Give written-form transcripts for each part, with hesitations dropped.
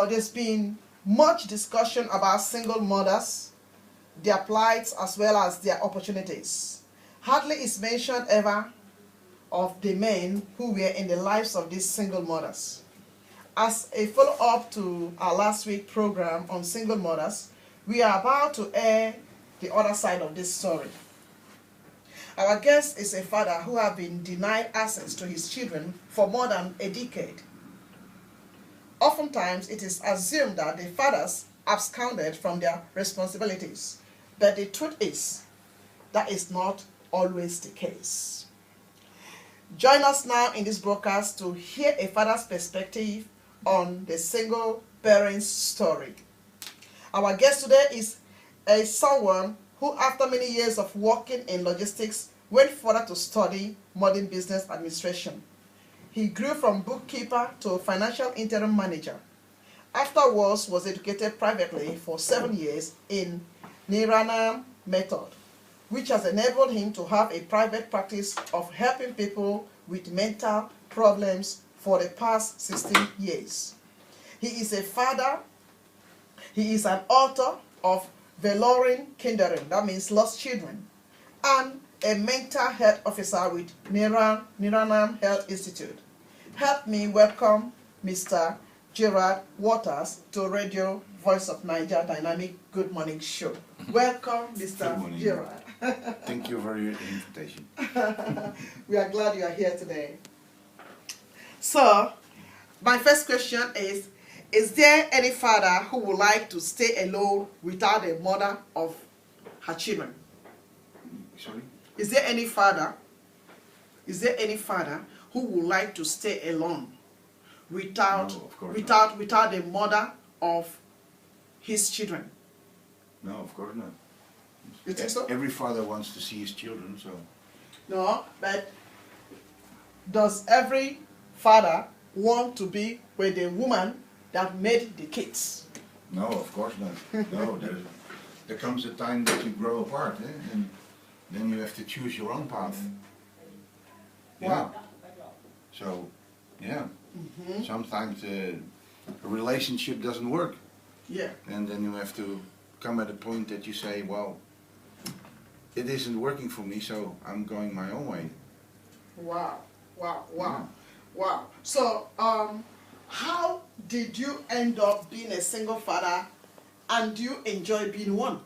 There's been much discussion about single mothers, their plights as well as their opportunities. Hardly is mentioned ever of the men who were in the lives of these single mothers. As a follow-up to our last week program on single mothers, we are about to air the other side of this story. Our guest is a father who has been denied access to his children for more than a decade. Oftentimes, it is assumed that the fathers absconded from their responsibilities, but the truth is, that is not always the case. Join us now in this broadcast to hear a father's perspective on the single parent's story. Our guest today is someone who, after many years of working in logistics, went further to study modern business administration. He grew from bookkeeper to financial interim manager. Afterwards, was educated privately for 7 years in Nirana method, which has enabled him to have a private practice of helping people with mental problems for the past 16 years. He is a father. He is an author of Verloren Kinderen, that means lost children, and a mental health officer with Nirana Health Institute. Help me welcome Mr. Gerard Waters to Radio Voice of Naija Dynamic Good Morning Show. Welcome, Mr. Gerard. Thank you for your invitation. We are glad you are here today. So, my first question is there any father who would like to stay alone without a mother of her children? Sorry? Is there any father who would like to stay alone without the mother of his children? No, of course not. You think so? Every father wants to see his children, so... No, but does every father want to be with the woman that made the kids? No, of course not. No, there comes a time that you grow apart, and then you have to choose your own path. Yeah. Wow. So, yeah. Sometimes a relationship doesn't work. Yeah. And then you have to come at a point that you say, well, it isn't working for me, so I'm going my own way. Wow. Wow. Wow. Yeah. Wow. So, how did you end up being a single father, and do you enjoy being one?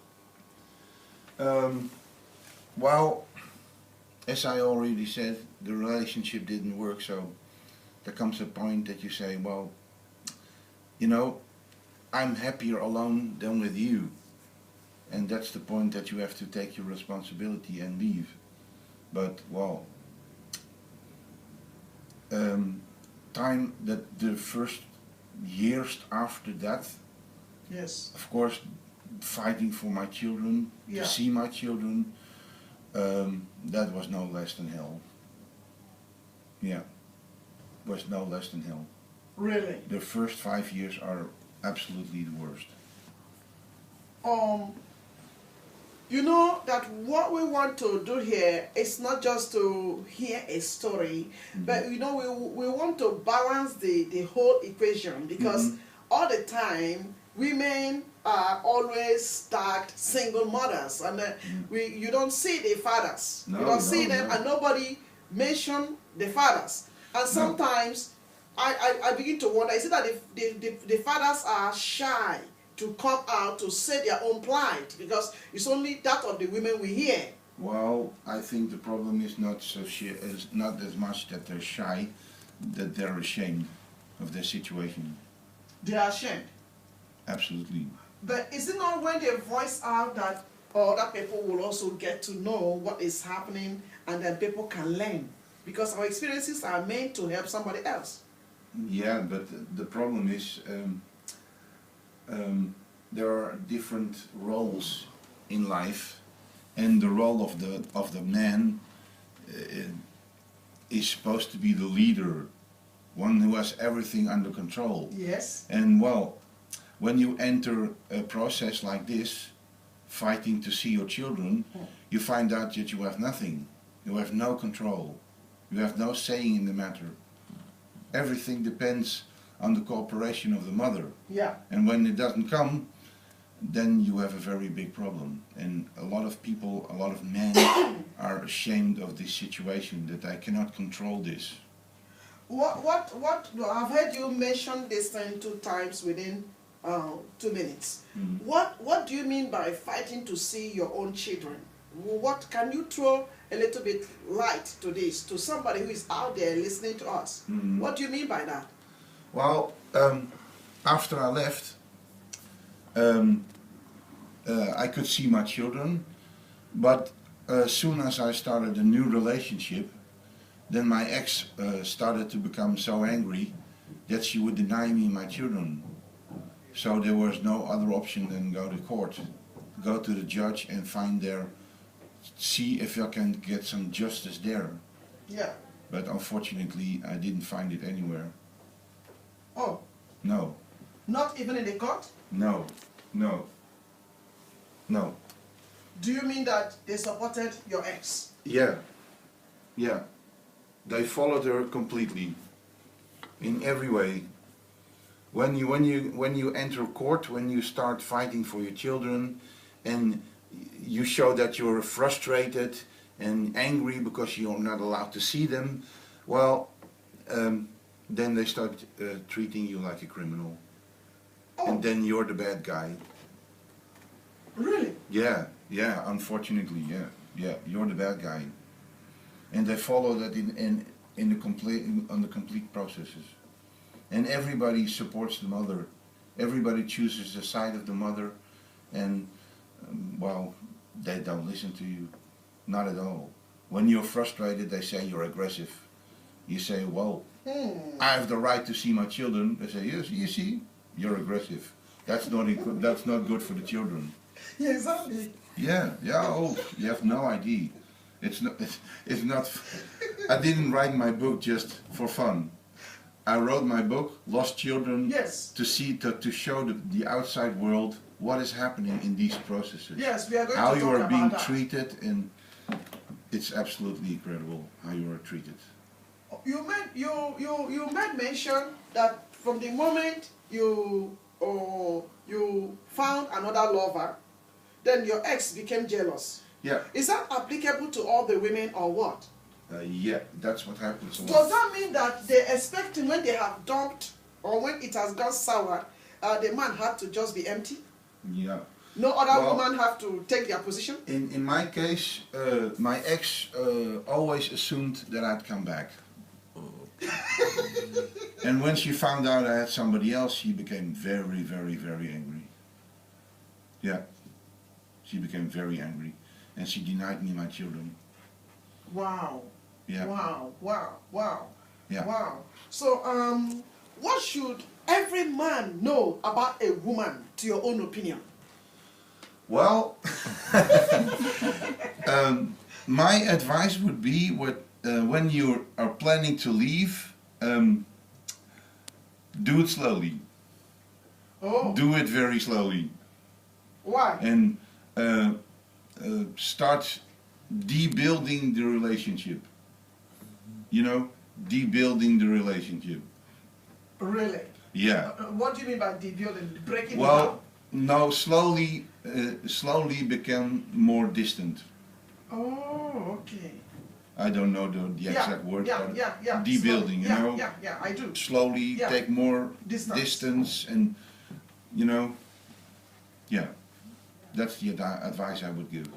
Well, as I already said, the relationship didn't work, so there comes a point that you say, well, you know, I'm happier alone than with you. And that's the point that you have to take your responsibility and leave. But, well, time that the first years after that, Yes. of course, fighting for my children, Yeah. to see my children, that was no less than hell. Yeah, was no less than hell. Really? The first 5 years are absolutely the worst. You know that what we want to do here is not just to hear a story, but you know we want to balance the whole equation, because all the time women are always tagged single mothers, and you don't see the fathers. No, you don't see no, them, no. and nobody mention the fathers. And sometimes I begin to wonder, is it that the fathers are shy to come out to say their own plight, because it's only that of the women we hear? Well, I think the problem is not not as much that they're shy, that they're ashamed of their situation. They are ashamed. Absolutely. But is it not when they voice out that other people will also get to know what is happening, and then people can learn? Because our experiences are meant to help somebody else. Yeah, but the problem is there are different roles in life, and the role of the man is supposed to be the leader, one who has everything under control. Yes. And well, when you enter a process like this, fighting to see your children, you find out that you have nothing. You have no control. You have no saying in the matter. Everything depends on the cooperation of the mother. Yeah. And when it doesn't come, then you have a very big problem. And a lot of people, a lot of men are ashamed of this situation, that I cannot control this. I've heard you mention this thing 2 times within 2 minutes. Mhm. What do you mean by fighting to see your own children? What can you throw a little bit light to this, to somebody who is out there listening to us? Mhm. What do you mean by that? Well, after I left, I could see my children, but as soon as I started a new relationship, then my ex started to become so angry that she would deny me my children. So there was no other option than go to court, go to the judge and see if I can get some justice there. Yeah. But unfortunately, I didn't find it anywhere. Oh, No, not even in the court? no, no, no. Do you mean that they supported your ex? Yeah, yeah. They followed her completely, in every way. When you enter court, when you start fighting for your children, and you show that you're frustrated and angry because you're not allowed to see them, well, then they start treating you like a criminal, Oh, and then you're the bad guy. really? Yeah, yeah. Unfortunately, yeah. You're the bad guy, and they follow that in the complete processes. And everybody supports the mother. Everybody chooses the side of the mother, and well, they don't listen to you, not at all. When you're frustrated, they say you're aggressive. You say, well, I have the right to see my children. They say, yes, you see, you're aggressive. That's not good for the children. Yeah, exactly. Yeah. Oh, you have no idea. It's not. I didn't write my book just for fun. I wrote my book, Lost Children, Yes. to show the outside world what is happening in these processes. Yes, we are going How to you talk are about being that. treated, and it's absolutely incredible how you are treated. You made mention that from the moment you found another lover, then your ex became jealous. Yeah, Is that applicable to all the women or what? yeah, that's what happens. Does that mean that they expect when they have dumped or when it has gone sour, the man had to just be empty? Yeah. No other Well, woman have to take their position? In my case, my ex always assumed that I'd come back. And when she found out I had somebody else, she became very, very, very angry. Yeah. She became very angry. And she denied me my children. Wow. Yeah. Wow. Yeah. Wow. So, what should every man know about a woman, to your own opinion? Well, my advice would be when you are planning to leave, do it slowly. Oh. Do it very slowly. Why? And start debuilding the relationship. You know, debuilding the relationship. Really? Yeah. What do you mean by debuilding? Breaking it Well, down? no, slowly become more distant. Oh, okay. I don't know the exact word, but debuilding, Slowly. you know. Yeah, I do. Slowly take more Distance. and, you know, yeah. That's the advice I would give.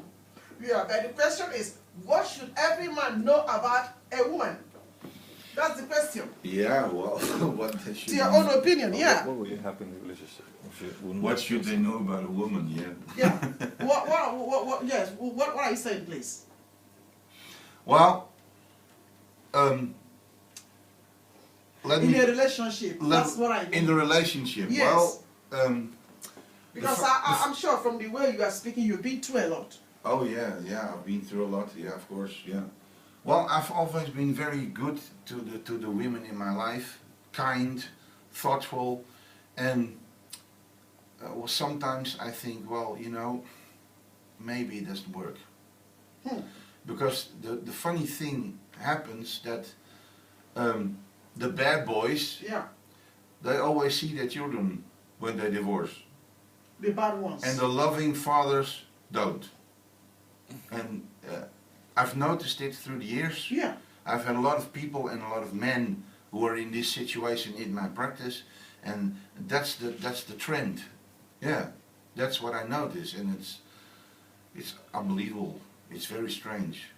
Yeah, but the question is, what should every man know about a woman? That's the question. Yeah, well, what they should To your own opinion, yeah. What will you have in the relationship if you wouldn't What like should to? they know about a woman? Yeah. Yeah. What are you saying, please? Well, In a relationship, that's what I mean. In the relationship, Yes. well, Because I'm sure from the way you are speaking, you've been through a lot. oh yeah, I've been through a lot. Yeah, of course, yeah. Well, I've always been very good to the women in my life, kind, thoughtful, and well, sometimes I think, well, you know, maybe it doesn't work. Because the funny thing happens that the bad boys, Yeah. they always see their children when they divorce. The bad ones. And the loving fathers don't. And I've noticed it through the years. Yeah. I've had a lot of people and a lot of men who are in this situation in my practice, and that's the trend. Yeah, that's what I notice, and it's unbelievable. It's very strange.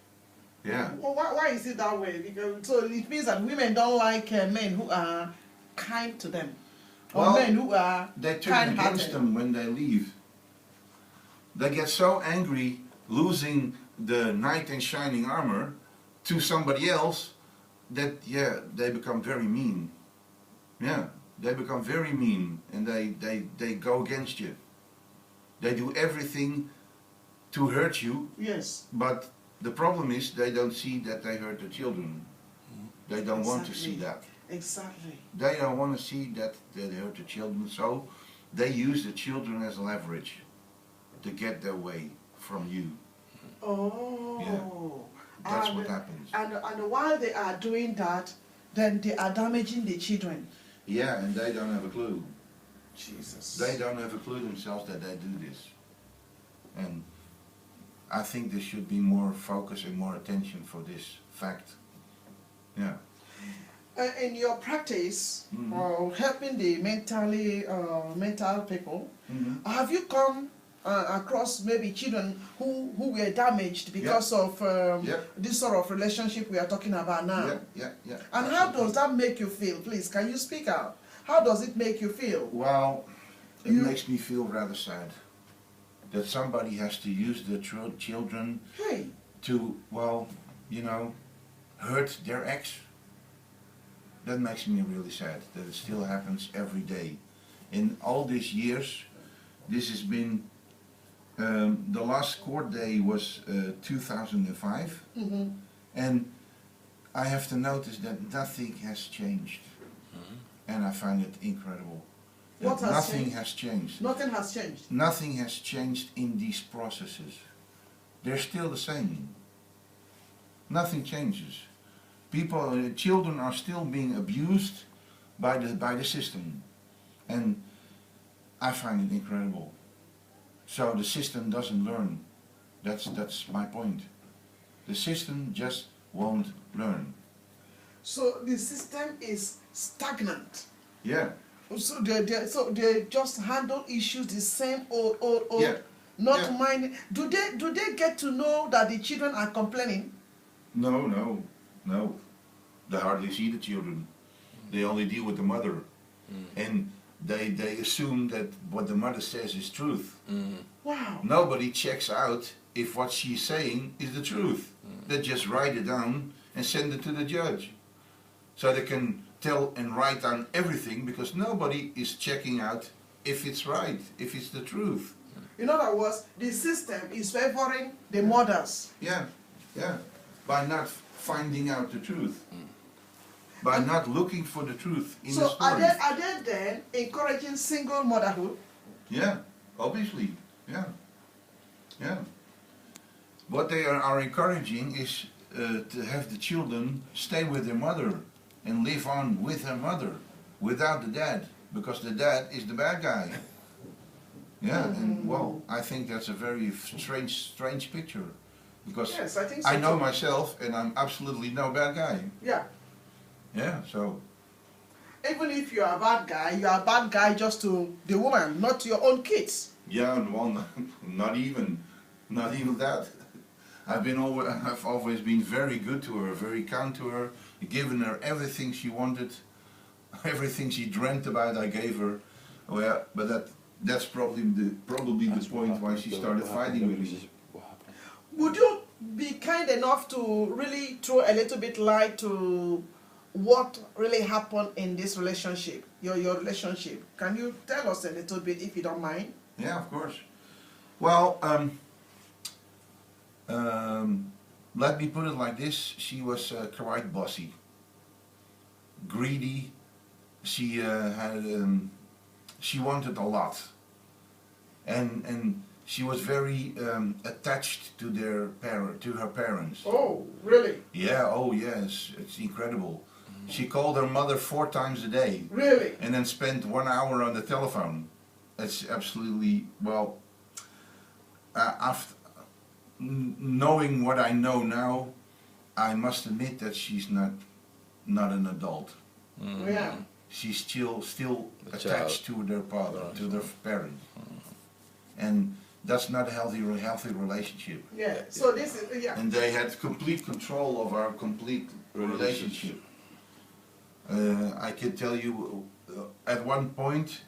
Yeah. Well, why is it that way? Because, so it means that women don't like men who are kind to them, or Well, men who are They turn kind-hearted. against them when they leave. They get so angry losing the knight in shining armor to somebody else that, yeah, they become very mean. Yeah, they become very mean, and they go against you. They do everything to hurt you, Yes. but the problem is they don't see that they hurt the children. They don't want to see that. Exactly. They don't want to see that they hurt the children, so they use the children as leverage to get their way from you. Oh. That's and, what happens. And while they are doing that, then they are damaging the children. Yeah, and they don't have a clue. Jesus. They don't have a clue themselves that they do this. And I think there should be more focus and more attention for this fact. Yeah. In your practice, helping the mental people, have you come across maybe children who were damaged because of this sort of relationship we are talking about now? Yeah. And how does that make you feel? Please, can you speak out? How does it make you feel? Well, it makes me feel rather sad that somebody has to use the children to, well, you know, hurt their ex. That makes me really sad that it still happens every day. In all these years, this has been, the last court day was 2005, and I have to notice that nothing has changed. And I find it incredible. What has nothing changed? has changed. Nothing has changed. Nothing has changed in these processes. They're still the same. Nothing changes. People, children are still being abused by the system, and I find it incredible. So the system doesn't learn. That's my point. The system just won't learn. So the system is stagnant. Yeah. So they just handle issues the same old. Yeah. Not minding. Do they get to know that the children are complaining? No. They hardly see the children. They only deal with the mother. And they assume that what the mother says is truth. Wow. Nobody checks out if what she's saying is the truth. They just write it down and send it to the judge. So they can tell and write down everything, because nobody is checking out if it's right, if it's the truth. In other words, the system is favoring the mothers. Yeah. By not finding out the truth. By not looking for the truth in the So story. are they then encouraging single motherhood? Yeah, obviously. Yeah. What they are encouraging is to have the children stay with their mother and live on with her mother without the dad, because the dad is the bad guy. Yeah, and well, I think that's a very strange picture, because Yes, I think so I know too. myself and I'm absolutely no bad guy. Yeah. So Even if you are a bad guy just to the woman, not to your own kids. yeah, and well, not even that. I've always been very good to her, very kind to her, given her everything she wanted, everything she dreamt about. I gave her. Well, but that's probably the point why she started fighting with me. Would you be kind enough to really throw a little bit light to what really happened in this relationship, your relationship? Can you tell us a little bit, if you don't mind? Yeah, of course. Well, let me put it like this: she was quite bossy, greedy. She she wanted a lot, and she was very attached to her parents. Oh, really? Yeah. Oh, yes. It's incredible. She called her mother 4 times a day Really? and then spent 1 hour on the telephone. It's absolutely, well, after knowing what I know now, I must admit that she's not an adult. Yeah. She's still A attached to their father, to their parents, and that's not a healthy relationship. Yeah. So this is yeah. And they had complete control of our complete relationship. I can tell you, at one point,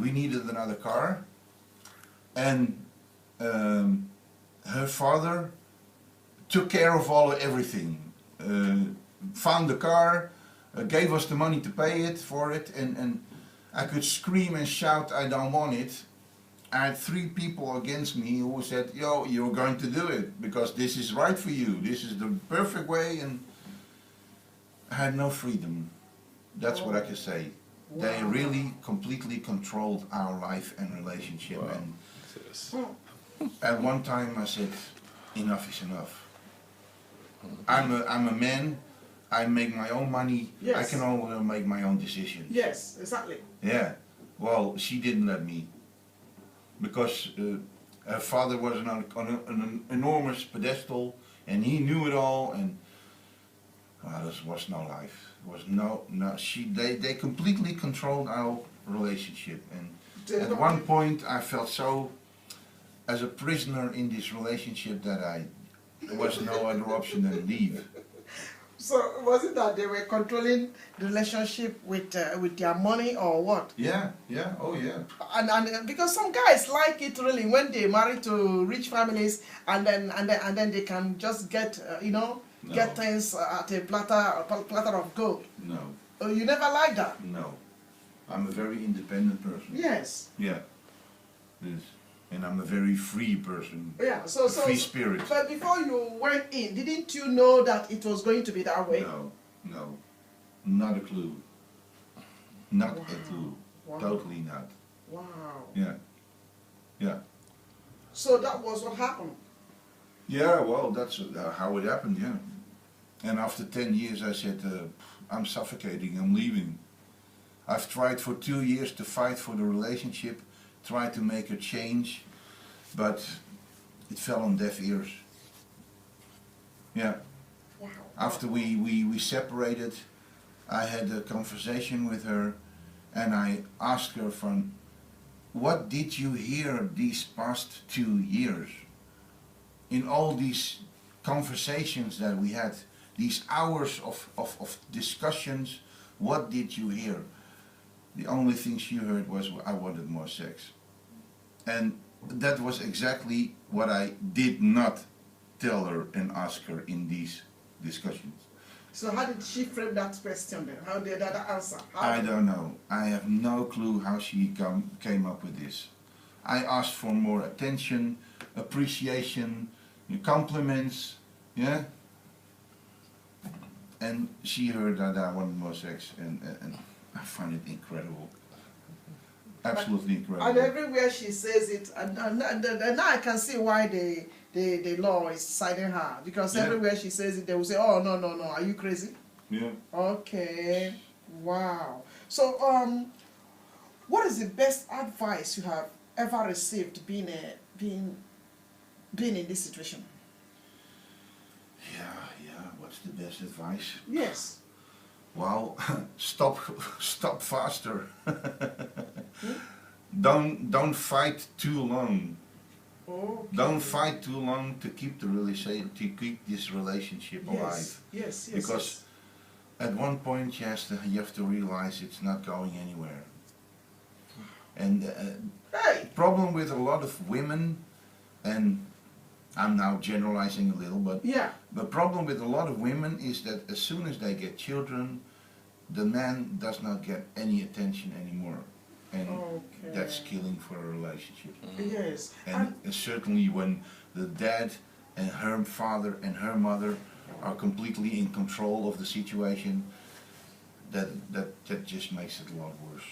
we needed another car, and her father took care of everything. Found the car, gave us the money to pay for it, and I could scream and shout, I don't want it. I had 3 people against me who said, yo, you're going to do it, because this is right for you, this is the perfect way, and I had no freedom. That's what I can say. They really completely controlled our life and relationship. Wow. And Yes. at one time I said, enough is enough. I'm a man, I make my own money, I Yes. can only make my own decisions. Yes, exactly. Yeah, well, she didn't let me. Because her father was on an enormous pedestal, and he knew it all, and there was no life. They completely controlled our relationship, and at one point I felt so as a prisoner in this relationship that there was no other option than leave. So was it that they were controlling the relationship with their money or what? Yeah, oh yeah. And because some guys like it really when they marry to rich families and then they can just get get things at a platter of gold. No, Oh, you never like that? no. I'm a very independent person. Yes. Yeah. Yes. And I'm a very free person. Yeah. So Free spirit. But before you went in, didn't you know that it was going to be that way? No. Not a clue. Not a clue. Wow. Totally not. Wow. Yeah. So that was what happened. Yeah, well, that's how it happened, yeah. And after 10 years I said, I'm suffocating, I'm leaving. I've tried for 2 years to fight for the relationship, tried to make a change, but it fell on deaf ears. Yeah. Wow. After we separated, I had a conversation with her, and I asked her from, what did you hear these past 2 years? In all these conversations that we had, these hours of discussions, what did you hear? The only thing she heard was, I wanted more sex. And that was exactly what I did not tell her and ask her in these discussions. So how did she frame that question then? How did that answer? I don't know. I have no clue how she came up with this. I asked for more attention, appreciation, compliments, yeah? And she heard that I wanted more sex, and I find it incredible. Absolutely incredible. And everywhere she says it, and now I can see why the law is siding her. Because everywhere she says it, they will say, oh, no, are you crazy? Yeah. Okay, wow. So, what is the best advice you have ever received being in this situation? Yeah, what's the best advice? Yes. Well, stop faster. Don't fight too long. Okay. Don't fight too long to keep this relationship alive. Yes. Because at one point you have to realize it's not going anywhere. And problem with a lot of women, and I'm now generalizing a little, but the problem with a lot of women is that as soon as they get children, the man does not get any attention anymore. And that's killing for a relationship. Yes. And certainly when the dad and her father and her mother are completely in control of the situation, that just makes it a lot worse.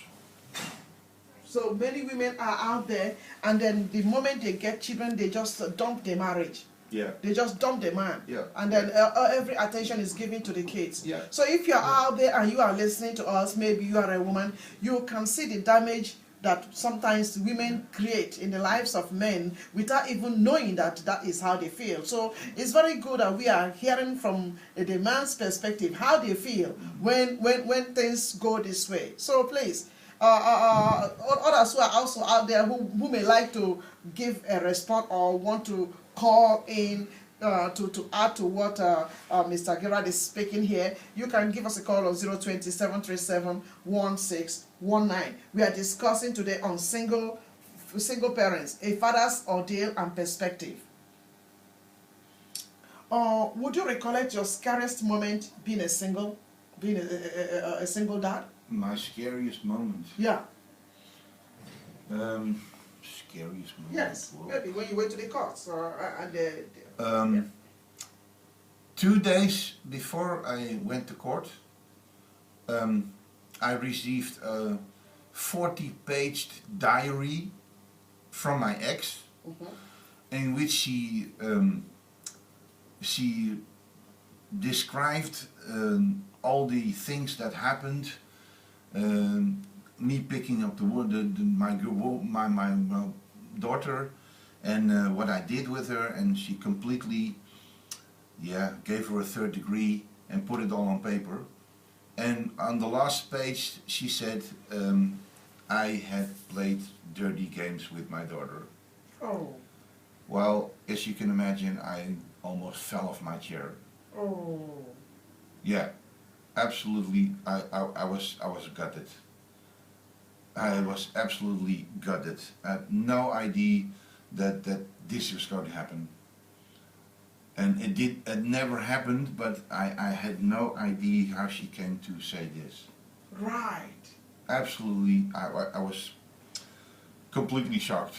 So many women are out there, and then the moment they get children, they just dump their marriage. Yeah. They just dump the man. Yeah. And then every attention is given to the kids. Yeah. So if you're out there and you are listening to us, maybe you are a woman, you can see the damage that sometimes women create in the lives of men without even knowing that that is how they feel. So it's very good that we are hearing from the man's perspective how they feel when things go this way. So please, others who are also out there who may like to give a response or want to call in to add to what Mr. Gerard is speaking here, you can give us a call on 020-737-1619. We are discussing today on single parents, a father's ordeal and perspective. Would you recollect your scariest moment being a single dad? My scariest moment. Yeah. Scariest moment. Yes. Whoa. Maybe when you went to the courts and the 2 days before I went to court, I received a 40-page diary from my ex, in which she described all the things that happened, me picking up my daughter, and what I did with her, and she completely, gave her a 3rd degree and put it all on paper. And on the last page she said, I had played dirty games with my daughter. Oh. Well, as you can imagine, I almost fell off my chair. Oh. Yeah, absolutely. I was gutted. I was absolutely gutted. I had no idea that this was going to happen. And it never happened, but I had no idea how she came to say this. Right. Absolutely, I was completely shocked.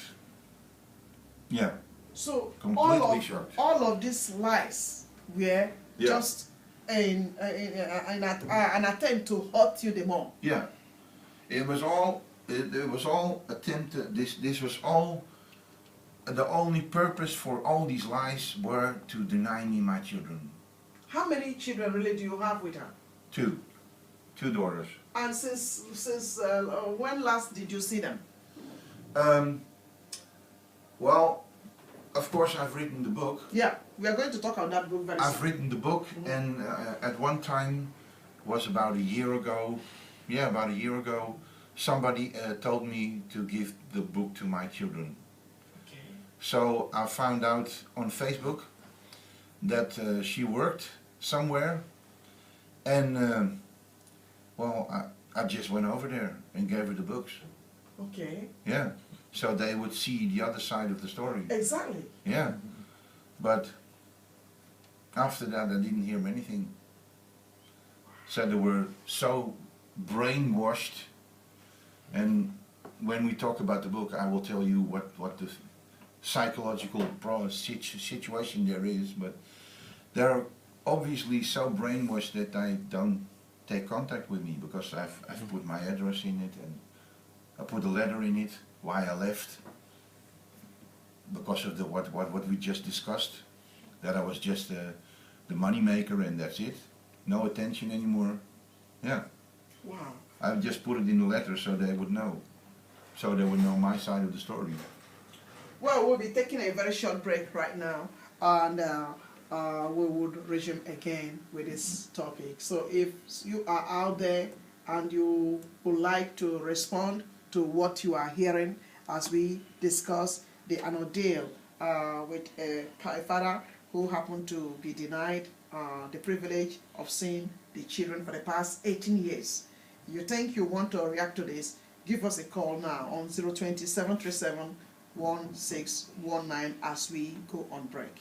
Yeah. So Completely shocked. all of these lies were just an attempt to hurt you the more. Yeah. It was all attempted. This was all. The only purpose for all these lies were to deny me my children. How many children really do you have with her? 2 daughters. And since when last did you see them? Well, of course I've written the book. Yeah, we are going to talk on that book very soon. I've written the book, and at one time, was about a year ago, somebody told me to give the book to my children. Okay. So I found out on Facebook that she worked somewhere, and I just went over there and gave her the books. Okay. Yeah, so they would see the other side of the story. Exactly. Yeah, but after that I didn't hear anything. So they were so brainwashed, and when we talk about the book I will tell you what the psychological situation there is, but they're obviously so brainwashed that they don't take contact with me, because I've put my address in it, and I put a letter in it, why I left, because of what we just discussed, that I was just the money maker and that's it, no attention anymore. Yeah. Wow. I just put it in the letter so they would know, my side of the story. Well, we'll be taking a very short break right now, and we would resume again with this topic. So if you are out there and you would like to respond to what you are hearing as we discuss an ordeal with a father who happened to be denied the privilege of seeing the children for the past 18 years, you think you want to react to this, give us a call now on 020-737-1619 as we go on break.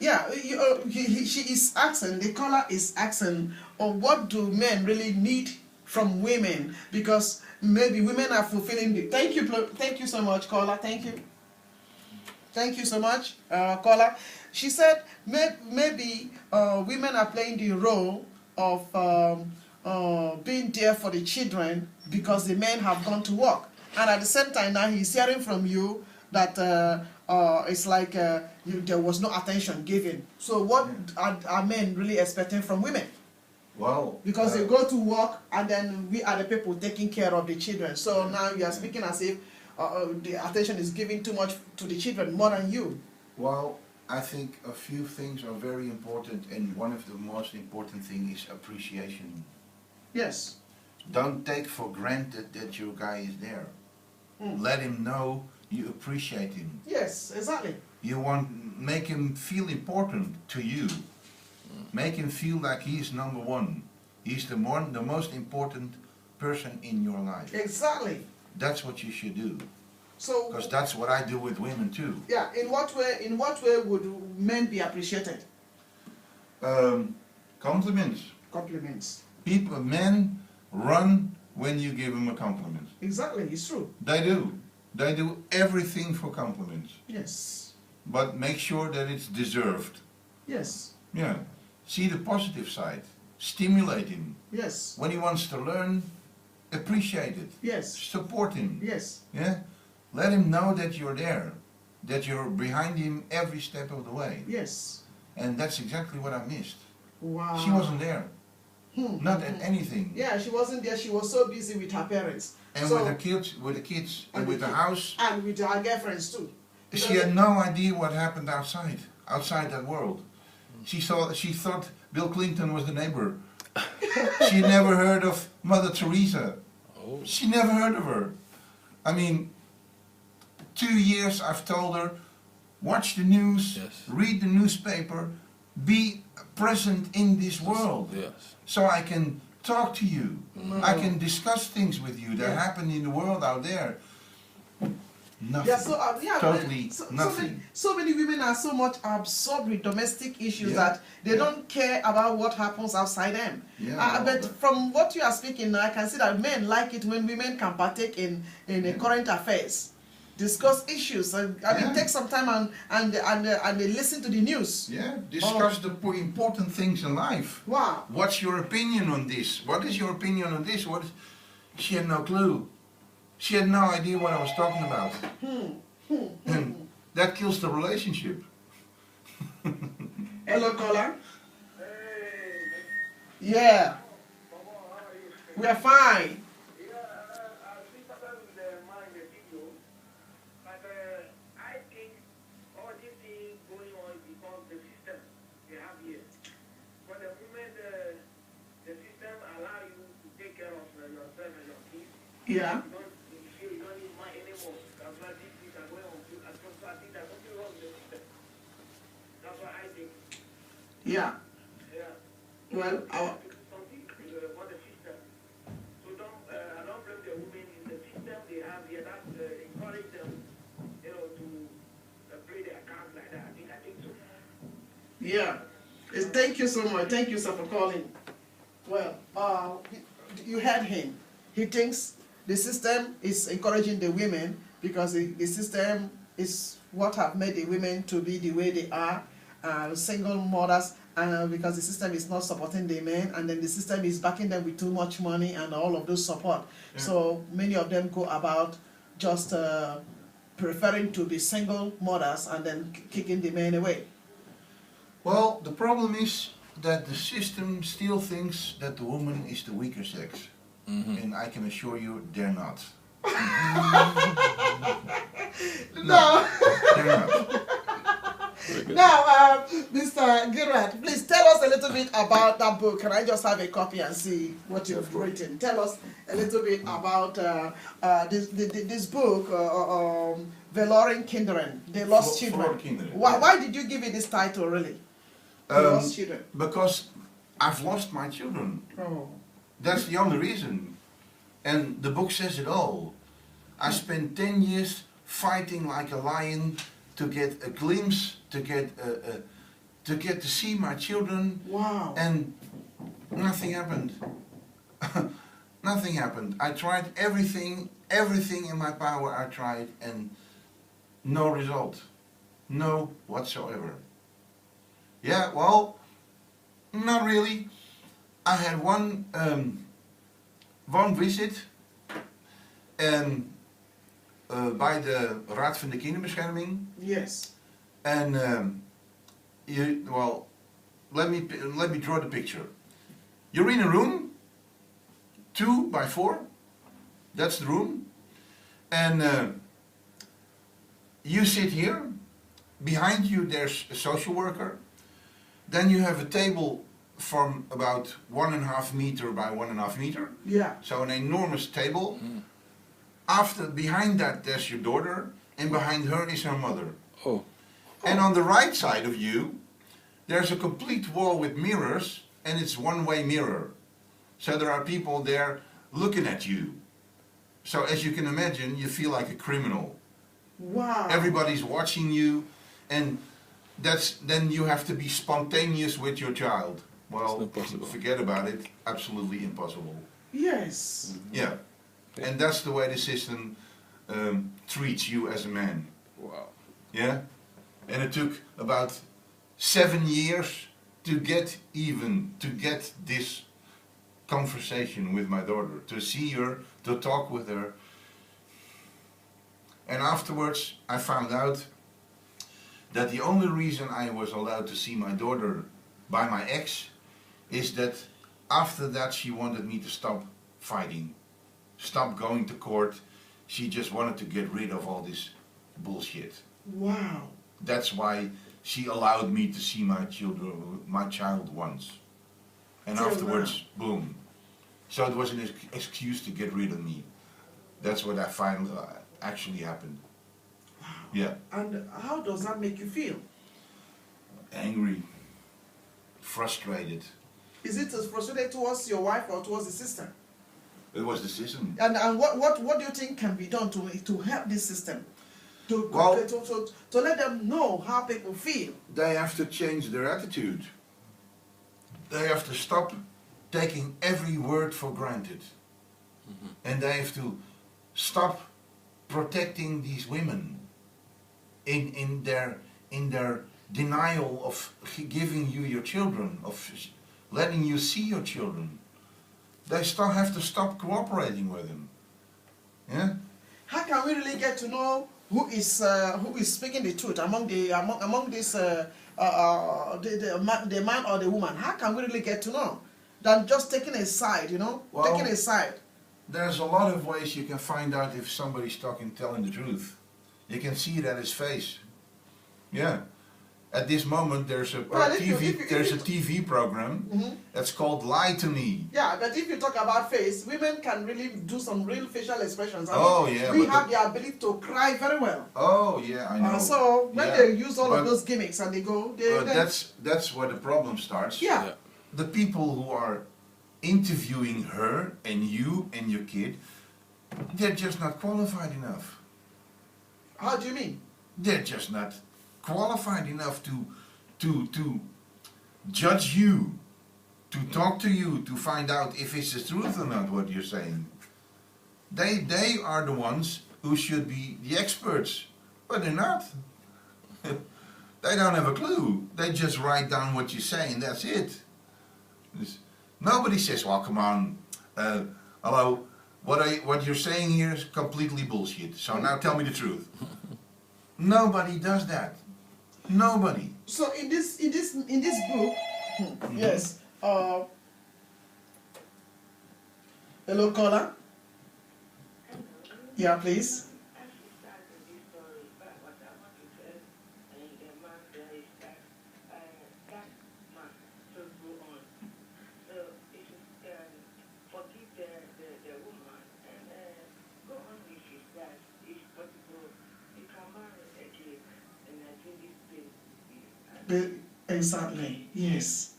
Yeah, she is asking, the caller is asking, what do men really need from women? Because maybe women are fulfilling the... Thank you so much, caller. Thank you so much, caller. She said maybe women are playing the role of being there for the children because the men have gone to work. And at the same time now he's hearing from you that it's like there was no attention given. So what are men really expecting from women? Well, Because they go to work and then we are the people taking care of the children. So now you are speaking as if the attention is given too much to the children more than you. well, I think a few things are very important, and one of the most important thing is appreciation. Yes. Don't take for granted that your guy is there. Let him know you appreciate him. Yes, exactly. Make him feel important to you. Make him feel like he is number one. He's the most important person in your life. Exactly. That's what you should do. So, Because that's what I do with women too. yeah, in what way would men be appreciated? Compliments. Compliments. Men run when you give them a compliment. Exactly, it's true. They do. They do everything for compliments. Yes. But make sure that it's deserved. Yes. Yeah. See the positive side. Stimulate him. Yes. When he wants to learn, appreciate it. Yes. Support him. Yes. Yeah. Let him know that you're there. That you're behind him every step of the way. Yes. And that's exactly what I missed. Wow. She wasn't there. Not at anything. Yeah, she wasn't there. She was so busy with her parents. And So- with the kids, and with the house. And with her girlfriends too. She had no idea what happened outside that world. She thought Bill Clinton was the neighbor. She never heard of Mother Teresa. Oh. She never heard of her. I mean, 2 years I've told her, watch the news, Yes. read the newspaper, be present in this world. Yes. So I can talk to you. I can discuss things with you that Yeah. happen in the world out there. Nothing. Yeah, so Totally So nothing. so many women are so much absorbed with domestic issues Yeah. that they don't care about what happens outside them. Yeah, But well, from what you are speaking now, I can see that men like it when women can partake in current affairs, discuss issues, and Yeah. take some time and they listen to the news. Yeah, discuss the important things in life. Wow. What's your opinion on this? What is your opinion on this? She had no clue. She had no idea what I was talking about. And that kills the relationship. Hello, caller. Yeah, we are fine. Yeah. Yeah. Well, our yeah. Thank you so much. Thank you, sir, for calling. Well, you heard him. He thinks the system is encouraging the women because the system is what have made the women to be the way they are, single mothers, and because the system is not supporting the men, and then the system is backing them with too much money and all of those support. Yeah. So many of them go about just preferring to be single mothers and then kicking the men away. Well, the problem is that the system still thinks that the woman is the weaker sex. And I can assure you they're not. No. They're not. Now, Mr. Gerard, please tell us a little bit about that book. Can I just have a copy and see what you've written? Tell us a little bit about this book, Verloren Kinderen, The Lost Children. Verloren Kinderen, Why, yeah. why did you give it this title, really? The Lost Children. Because I've lost my children. Oh. That's the only reason. And the book says it all. I spent 10 years fighting like a lion to get a glimpse, to get to see my children. Wow. And nothing happened. Nothing happened. I tried everything in my power I tried, and no result. No whatsoever. Yeah, well, not really. I had one visit, and bij de Raad van de Kinderbescherming. Yes. And well, let me draw the picture. You're in a room, 2 by 4. That's the room, and you sit here. Behind you, there's a social worker. Then you have a table from about 1.5 meter by 1.5 meter. Yeah. So an enormous table. Behind that, there's your daughter, and behind her is her mother. Oh. And on the right side of you, there's a complete wall with mirrors, and it's one-way mirror. So there are people there looking at you. So as you can imagine, you feel like a criminal. Wow. Everybody's watching you, and then you have to be spontaneous with your child. Well, impossible. Forget about it. Absolutely impossible. Yes. Yeah. And that's the way the system treats you as a man. Wow. Yeah? And it took about 7 years to get this conversation with my daughter, to see her, to talk with her. And afterwards I found out that the only reason I was allowed to see my daughter by my ex is that after that she wanted me to stop fighting, stop going to court. She just wanted to get rid of all this bullshit. Wow. That's why she allowed me to see my child once. And Till afterwards, boom. So it was an excuse to get rid of me. That's what I find actually happened. Wow. Yeah. And how does that make you feel? Angry, frustrated. Is it as frustrated towards your wife or towards the system? It was the system. And what do you think can be done to help this system? To let them know how people feel? They have to change their attitude. They have to stop taking every word for granted. And they have to stop protecting these women in their denial of giving you your children, of letting you see your children. They still have to stop cooperating with them. Yeah? How can we really get to know who is speaking the truth among this the man or the woman? How can we really get to know than just taking a side, Well, taking a side? There's a lot of ways you can find out if somebody's telling the truth. You can see it at his face. Yeah. At this moment, there's a TV program that's called "Lie to Me." Yeah, but if you talk about face, women can really do some real facial expressions. Yeah, we have the ability to cry very well. Oh yeah, I know. So when they use all of those gimmicks and they go, that's where the problem starts. Yeah. The people who are interviewing her and you and your kid, they're just not qualified enough. How do you mean? They're just not qualified enough to judge you, to talk to you, to find out if it's the truth or not what you're saying. They are the ones who should be the experts, but they're not. They don't have a clue. They just write down what you say and that's it. Nobody says, well, come on, hello, what you're saying here is completely bullshit, so now tell me the truth. Nobody does that. Nobody. So in this book, yes. Hello, caller. Yeah, please. Exactly. Yes.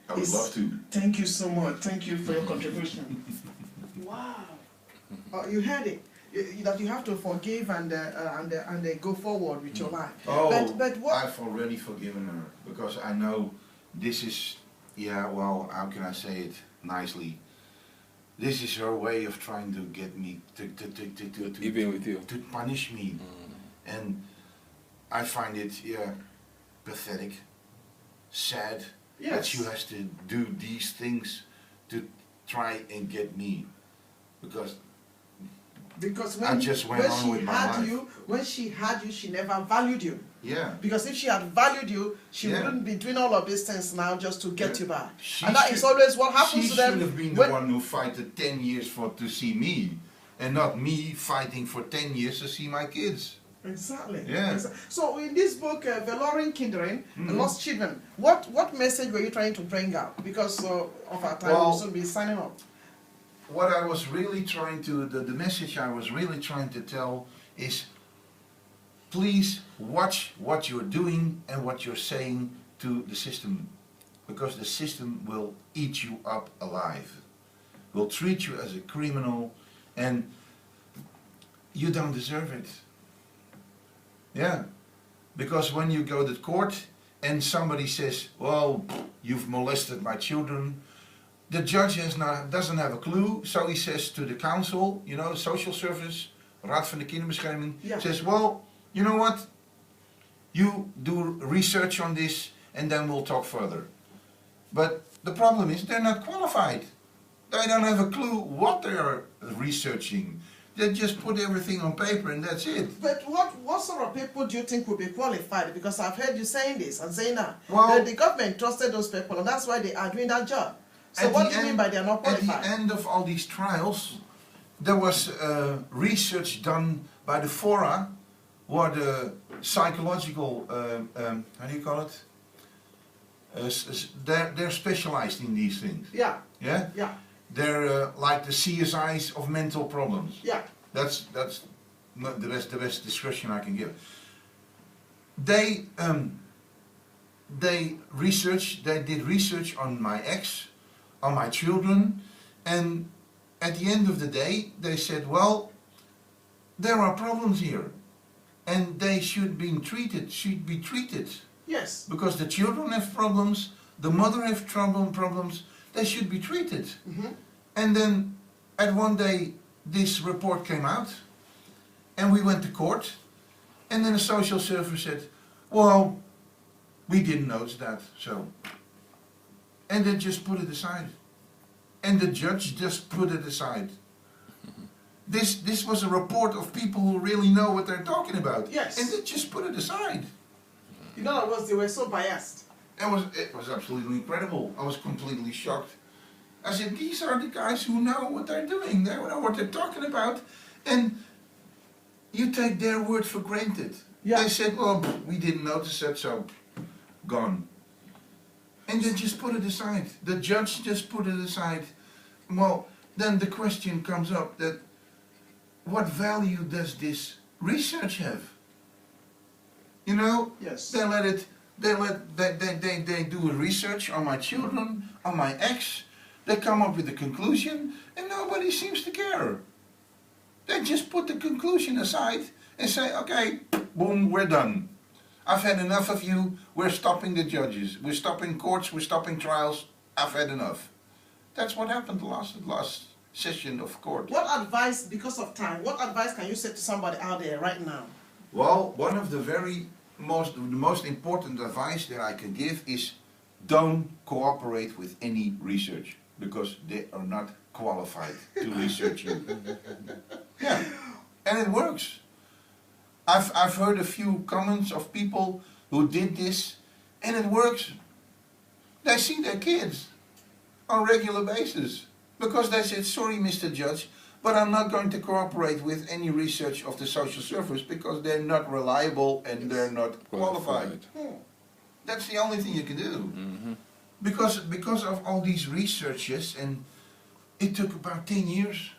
I would love to. Thank you so much. Thank you for your contribution. Wow. You heard it. That you have to forgive and go forward with your life. Oh, but what? I've already forgiven her because I know this is, well, how can I say it nicely? This is her way of trying to get me to Even with you. to punish me, and I find it pathetic, sad that she has to do these things to try and get me, because Because I just went on with my life. When she had you, she never valued you. Yeah. Because if she had valued you, she Yeah. wouldn't be doing all of these things now just to get you back. She And that is always what happens to them. She should have been the one who fought 10 years to see me, and not me fighting for 10 years to see my kids. Exactly. Yeah. So in this book, Verloren Kinderen, Lost Children, what message were you trying to bring out? Because of our time, we'll soon be signing off. What I was really trying to, the message I was really trying to tell is, please watch what you're doing and what you're saying to the system, because the system will eat you up alive, will treat you as a criminal, and you don't deserve it. Yeah, because when you go to court and somebody says, well, you've molested my children, the judge doesn't have a clue, so he says to the council, you know, social service, Raad van de Kinderbescherming, says, well, you know what, you do research on this and then we'll talk further. But the problem is they're not qualified. They don't have a clue what they are researching. They just put everything on paper and that's it. But what sort of people do you think would be qualified? Because I've heard you saying this and saying that. Well, the government trusted those people and that's why they are doing that job. So what do you mean by they're not qualified? At the end of all these trials, there was research done by the fora, or the psychological, how do you call it? They're specialized in these things. Yeah. Yeah? Yeah. They're like the CSIs of mental problems. Yeah. That's not the best description I can give. They did research on my ex, on my children, and at the end of the day they said, well, there are problems here and they should be treated. Yes. Because the children have problems, the mother have problems, they should be treated. And then at one day this report came out and we went to court, and then the social service said, well, we didn't notice that, so. And they just put it aside. And the judge just put it aside. This was a report of people who really know what they're talking about. Yes. And they just put it aside. In other words, they were so biased. It was absolutely incredible. I was completely shocked. I said, these are the guys who know what they're doing. They know what they're talking about. And you take their word for granted. Yeah. They said, well, we didn't notice that, so gone. And they just put it aside. The judge just put it aside. Well, then the question comes up that what value does this research have? You know? Yes. They do a research on my children, on my ex. They come up with a conclusion and nobody seems to care. They just put the conclusion aside and say, okay, boom, we're done. I've had enough of you, we're stopping the judges, we're stopping courts, we're stopping trials, I've had enough. That's what happened the last session of court. What advice, because of time, what advice can you say to somebody out there right now? Well, one of the most important advice that I can give is don't cooperate with any research, because they are not qualified to research you. Yeah, and it works. I've heard a few comments of people who did this, and it works. They see their kids on a regular basis, because they said, sorry Mr. Judge, but I'm not going to cooperate with any research of the social service because they're not reliable and they're not qualified. That's the only thing you can do. Because of all these researches, and it took about 10 years.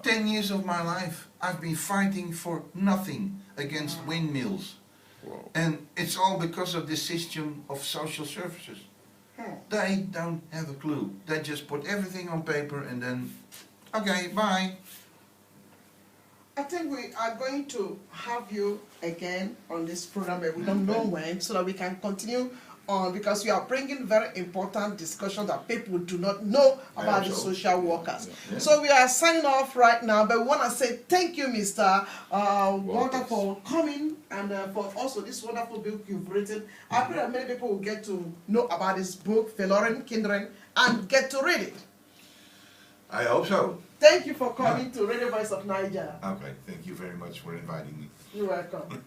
10 years of my life, I've been fighting for nothing against windmills. Wow. And it's all because of this system of social services. They don't have a clue. They just put everything on paper and then, okay, bye. I think we are going to have you again on this program, but we don't know when, so that we can continue on, because we are bringing very important discussion that people do not know about the social workers. Yeah. So we are signing off right now, but we want to say thank you, Mr. Walter, for coming, and for also this wonderful book you've written. I pray that many people will get to know about this book, Verloren Kinderen, and get to read it. I hope so. Thank you for coming to Radio Voice of Niger. Okay, thank you very much for inviting me. You're welcome.